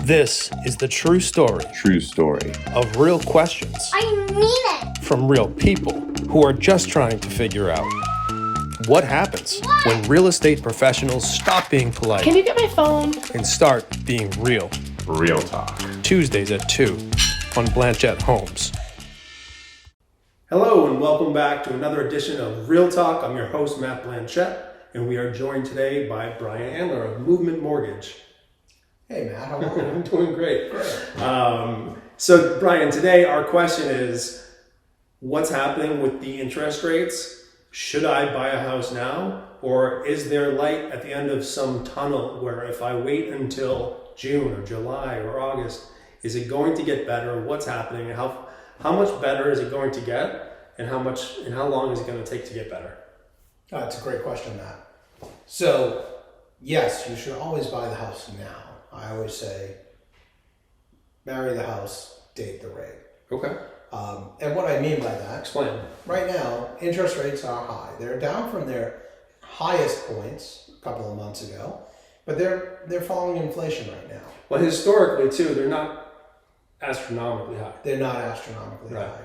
This is the true story True story. of real questions I mean it! from real people who are just trying to figure out what happens when real estate professionals stop being polite Can you get my phone? and start being real. Real talk. Tuesdays at 2 on Blanchette Homes. Hello and welcome back to another edition of Real Talk. I'm your host, Matt Blanchette, and we are joined today by Brian Andler of Movement Mortgage. Hey Matt, how are you? I'm doing great. So Brian, today our question is, what's happening with the interest rates? Should I buy a house now? Or is there light at the end of some tunnel where if I wait until June or July or August, is it going to get better? What's happening? How much better is it going to get? And how long is it going to take to get better? That's a great question, Matt. So, yes, you should always buy the house now. I always say, marry the house, date the rate. Okay. And what I mean by that, Explain. right now, interest rates are high. They're down from their highest points a couple of months ago, but they're following inflation right now. Well, historically too, they're not astronomically high. They're not astronomically Right. high.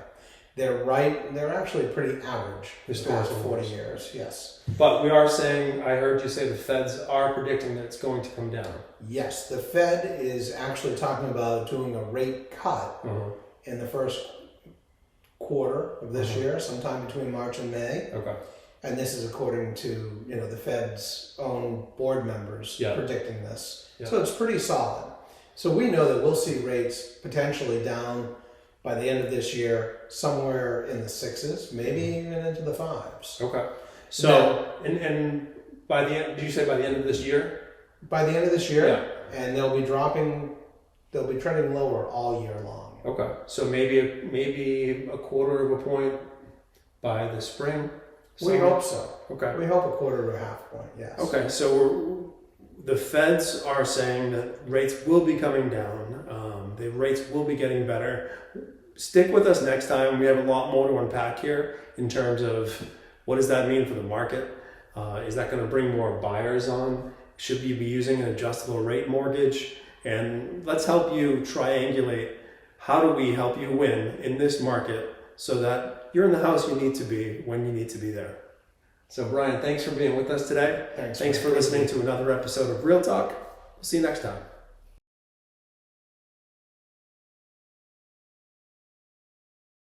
They're actually pretty average the past Historical 40 numbers. years, yes. But we are saying, I heard you say the feds are predicting that it's going to come down. Yes, the Fed is actually talking about doing a rate cut in the first quarter of this year, sometime between March and May. Okay. And this is according to the Fed's own board members Yeah. predicting this. Yeah. So it's pretty solid. So we know that we'll see rates potentially down by the end of this year, somewhere in the sixes, maybe even into the fives. Okay. So, and by the end, did you say by the end of this year? By the end of this year, Yeah. and they'll be trending lower all year long. Okay. So maybe a quarter of a point by the spring? We hope so. Okay. We hope a quarter to a half point, yes. Okay. So the feds are saying that rates will be coming down. The rates will be getting better. Stick with us next time. We have a lot more to unpack here in terms of what does that mean for the market? Is that going to bring more buyers on? Should you be using an adjustable rate mortgage? And let's help you triangulate how do we help you win in this market so that you're in the house you need to be when you need to be there. So Brian, thanks for being with us today. Thanks for listening to another episode of Real Talk. We'll see you next time.